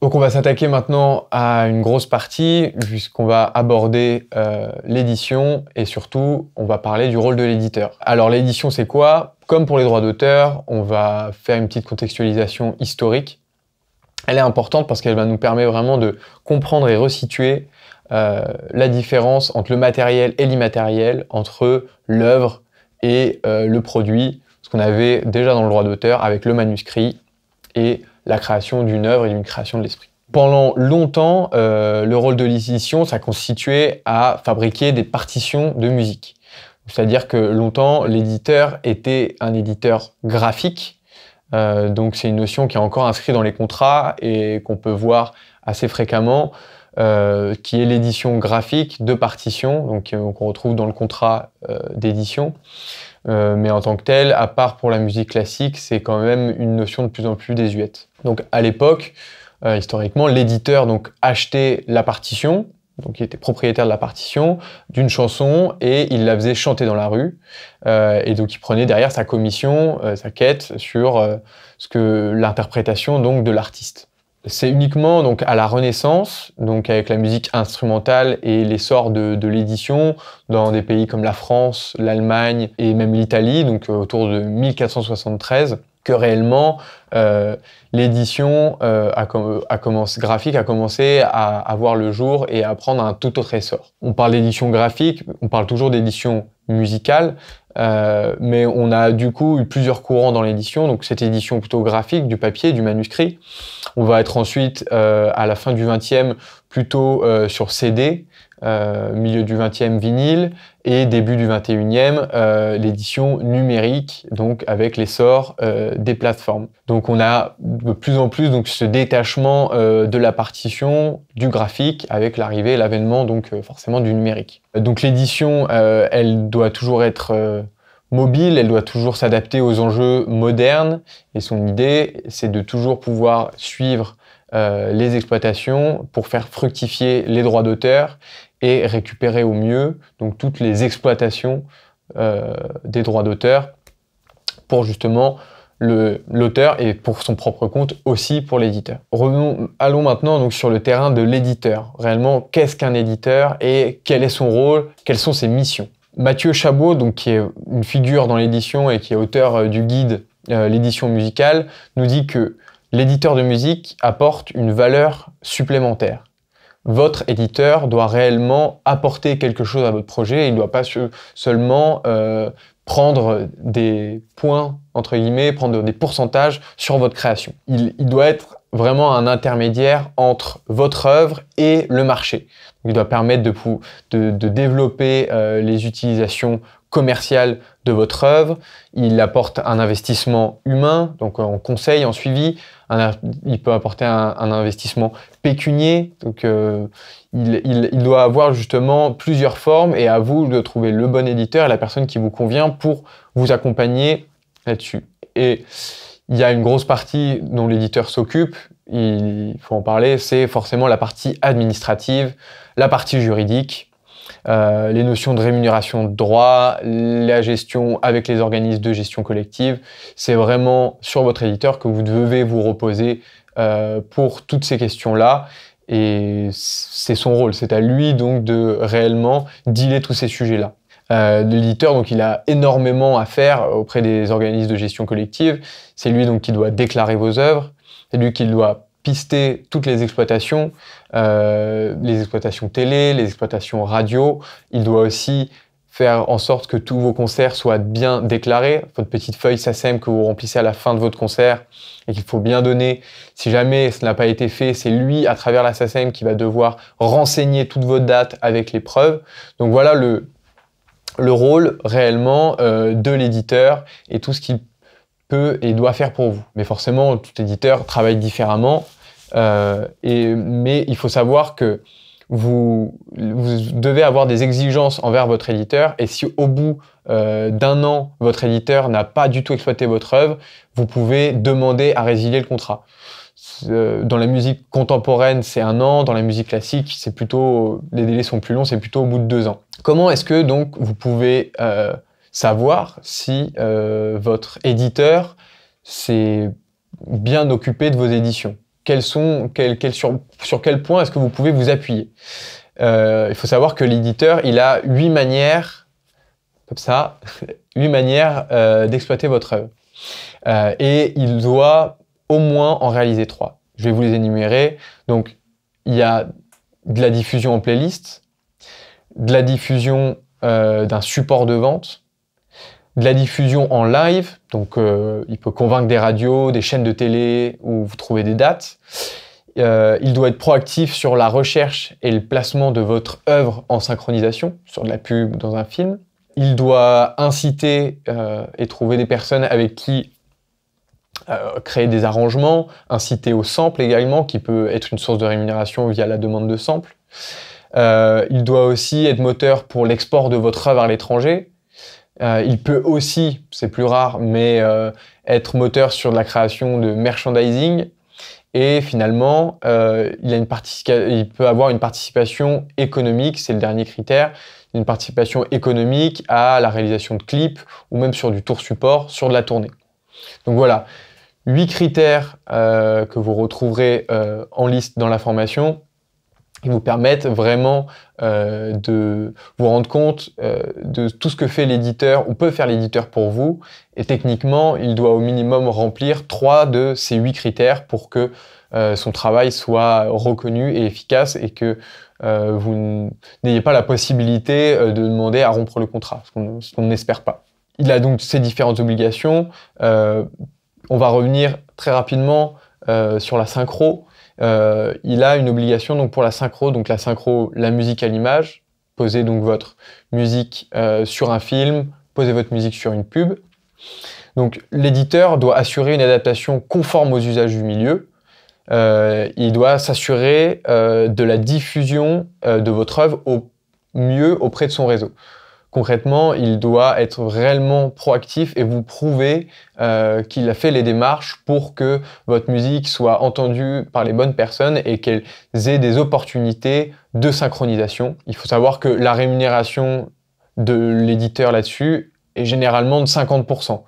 Donc on va s'attaquer maintenant à une grosse partie, puisqu'on va aborder l'édition et surtout, on va parler du rôle de l'éditeur. Alors l'édition, c'est quoi? Comme pour les droits d'auteur, on va faire une petite contextualisation historique. Elle est importante parce qu'elle va nous permettre vraiment de comprendre et resituer la différence entre le matériel et l'immatériel, entre l'œuvre et le produit, ce qu'on avait déjà dans le droit d'auteur avec le manuscrit et la création d'une œuvre et d'une création de l'esprit. Pendant longtemps, le rôle de l'édition, ça consistait à fabriquer des partitions de musique. C'est-à-dire que longtemps, l'éditeur était un éditeur graphique. Donc c'est une notion qui est encore inscrite dans les contrats et qu'on peut voir assez fréquemment, qui est l'édition graphique de partitions, donc qu'on retrouve dans le contrat d'édition. Mais en tant que tel, à part pour la musique classique, c'est quand même une notion de plus en plus désuète. Donc à l'époque, historiquement, l'éditeur donc achetait la partition, donc il était propriétaire de la partition, d'une chanson, et il la faisait chanter dans la rue. Et donc il prenait derrière sa commission, sa quête sur l'interprétation donc de l'artiste. C'est uniquement donc à la Renaissance, donc avec la musique instrumentale et l'essor de l'édition dans des pays comme la France, l'Allemagne et même l'Italie, donc autour de 1473, que réellement l'édition graphique a commencé à avoir le jour et à prendre un tout autre essor. On parle d'édition graphique, on parle toujours d'édition musicale, mais on a du coup eu plusieurs courants dans l'édition, donc cette édition plutôt graphique, du papier, du manuscrit. On va être ensuite, à la fin du XXe, plutôt sur CD, milieu du XXe vinyle, et début du XXIe, l'édition numérique, donc avec l'essor des plateformes. Donc on a de plus en plus donc, ce détachement de la partition, du graphique, avec l'arrivée et l'avènement donc forcément du numérique. Donc l'édition, elle doit toujours être mobile, elle doit toujours s'adapter aux enjeux modernes, et son idée, c'est de toujours pouvoir suivre les exploitations pour faire fructifier les droits d'auteur et récupérer au mieux donc toutes les exploitations des droits d'auteur pour justement l'auteur et pour son propre compte aussi pour l'éditeur. Allons maintenant donc sur le terrain de l'éditeur. Réellement, qu'est-ce qu'un éditeur et quel est son rôle, quelles sont ses missions? Mathieu Chabot, donc, qui est une figure dans l'édition et qui est auteur du guide l'édition musicale, nous dit que l'éditeur de musique apporte une valeur supplémentaire. Votre éditeur doit réellement apporter quelque chose à votre projet, il ne doit pas seulement prendre des points, entre guillemets, prendre des pourcentages sur votre création. Il doit être vraiment un intermédiaire entre votre œuvre et le marché. Il doit permettre de développer les utilisations commerciales de votre œuvre. Il apporte un investissement humain, donc en conseil, en suivi. Il peut apporter un investissement pécunier. Donc il doit avoir justement plusieurs formes et à vous de trouver le bon éditeur et la personne qui vous convient pour vous accompagner là-dessus. Et il y a une grosse partie dont l'éditeur s'occupe, il faut en parler, c'est forcément la partie administrative, la partie juridique, les notions de rémunération de droits, la gestion avec les organismes de gestion collective. C'est vraiment sur votre éditeur que vous devez vous reposer pour toutes ces questions-là. Et c'est son rôle, c'est à lui donc de réellement dealer tous ces sujets-là. L'éditeur, donc, il a énormément à faire auprès des organismes de gestion collective. C'est lui donc qui doit déclarer vos œuvres, c'est lui qui doit pister toutes les exploitations télé, les exploitations radio. Il doit aussi faire en sorte que tous vos concerts soient bien déclarés. Votre petite feuille SACEM que vous remplissez à la fin de votre concert et qu'il faut bien donner. Si jamais ce n'a pas été fait, c'est lui, à travers la SACEM, qui va devoir renseigner toutes vos dates avec les preuves. Donc voilà le rôle réellement de l'éditeur et tout ce qu'il peut et doit faire pour vous. Mais forcément, tout éditeur travaille différemment, mais il faut savoir que vous devez avoir des exigences envers votre éditeur, et si au bout d'un an, votre éditeur n'a pas du tout exploité votre œuvre, vous pouvez demander à résilier le contrat. Dans la musique contemporaine, c'est 1 an. Dans la musique classique, c'est plutôt, les délais sont plus longs, c'est plutôt au bout de 2 ans. Comment est-ce que donc vous pouvez savoir si votre éditeur s'est bien occupé de vos éditions? sur quel point est-ce que vous pouvez vous appuyer. Il faut savoir que l'éditeur, il a 8 manières, comme ça, 8 manières d'exploiter votre œuvre. Et il doit au moins en réaliser 3. Je vais vous les énumérer. Donc, il y a de la diffusion en playlist, de la diffusion d'un support de vente, de la diffusion en live, donc il peut convaincre des radios, des chaînes de télé où vous trouvez des dates. Il doit être proactif sur la recherche et le placement de votre œuvre en synchronisation, sur de la pub ou dans un film. Il doit inciter et trouver des personnes avec qui créer des arrangements, inciter au sample également, qui peut être une source de rémunération via la demande de sample. Il doit aussi être moteur pour l'export de votre œuvre à l'étranger. Il peut aussi, c'est plus rare, mais être moteur sur la création de merchandising. Et finalement, il peut avoir une participation économique, c'est le dernier critère, une participation économique à la réalisation de clips ou même sur du tour support, sur de la tournée. Donc voilà, 8 critères que vous retrouverez en liste dans la formation qui vous permettent vraiment de vous rendre compte de tout ce que fait l'éditeur ou peut faire l'éditeur pour vous. Et techniquement, il doit au minimum remplir 3 de ces 8 critères pour que son travail soit reconnu et efficace et que vous n'ayez pas la possibilité de demander à rompre le contrat, ce qu'on n'espère pas. Il a donc ces différentes obligations. On va revenir très rapidement sur la synchro. Il a une obligation donc pour la synchro, la musique à l'image. Posez donc votre musique sur un film, posez votre musique sur une pub. Donc l'éditeur doit assurer une adaptation conforme aux usages du milieu. Il doit s'assurer de la diffusion de votre œuvre au mieux auprès de son réseau. Concrètement, il doit être réellement proactif et vous prouver qu'il a fait les démarches pour que votre musique soit entendue par les bonnes personnes et qu'elles aient des opportunités de synchronisation. Il faut savoir que la rémunération de l'éditeur là-dessus est généralement de 50%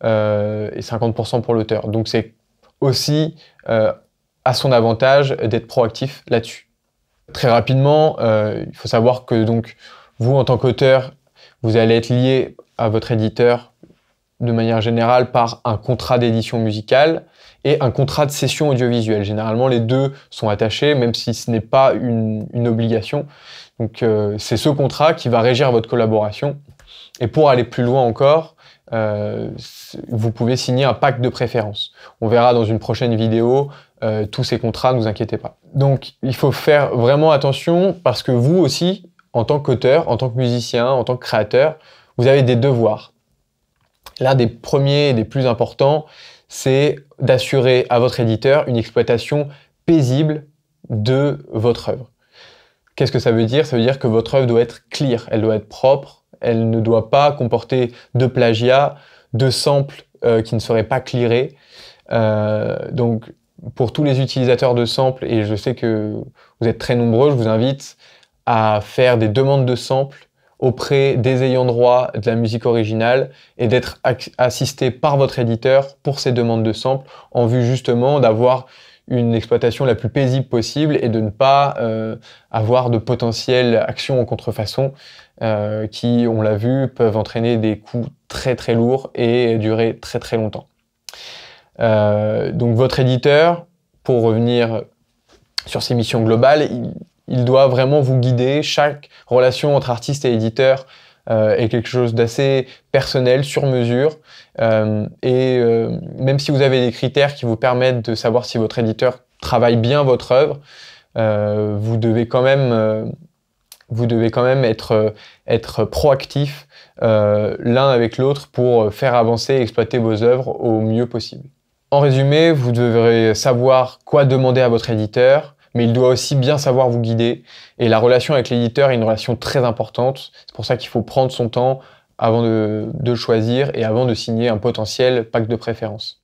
et 50% pour l'auteur. Donc c'est aussi à son avantage d'être proactif là-dessus. Très rapidement, il faut savoir que donc, vous, en tant qu'auteur, vous allez être lié à votre éditeur de manière générale par un contrat d'édition musicale et un contrat de cession audiovisuelle. Généralement, les deux sont attachés, même si ce n'est pas une obligation. Donc, c'est ce contrat qui va régir votre collaboration. Et pour aller plus loin encore, vous pouvez signer un pacte de préférence. On verra dans une prochaine vidéo tous ces contrats, ne vous inquiétez pas. Donc, il faut faire vraiment attention parce que vous aussi, en tant qu'auteur, en tant que musicien, en tant que créateur, vous avez des devoirs. L'un des premiers et des plus importants, c'est d'assurer à votre éditeur une exploitation paisible de votre œuvre. Qu'est-ce que ça veut dire? Ça veut dire que votre œuvre doit être clear, elle doit être propre, elle ne doit pas comporter de plagiat, de samples qui ne seraient pas clearés. Donc, pour tous les utilisateurs de samples, et je sais que vous êtes très nombreux, je vous invite à faire des demandes de samples auprès des ayants droit de la musique originale et d'être assisté par votre éditeur pour ces demandes de samples en vue justement d'avoir une exploitation la plus paisible possible et de ne pas avoir de potentielles actions en contrefaçon qui, on l'a vu, peuvent entraîner des coûts très très lourds et durer très très longtemps. Donc votre éditeur, pour revenir sur ses missions globales, il doit vraiment vous guider. Chaque relation entre artiste et éditeur est quelque chose d'assez personnel, sur mesure. Même si vous avez des critères qui vous permettent de savoir si votre éditeur travaille bien votre œuvre, vous devez quand même être proactif l'un avec l'autre pour faire avancer et exploiter vos œuvres au mieux possible. En résumé, vous devrez savoir quoi demander à votre éditeur, mais il doit aussi bien savoir vous guider. Et la relation avec l'éditeur est une relation très importante. C'est pour ça qu'il faut prendre son temps avant de choisir et avant de signer un potentiel pacte de préférence.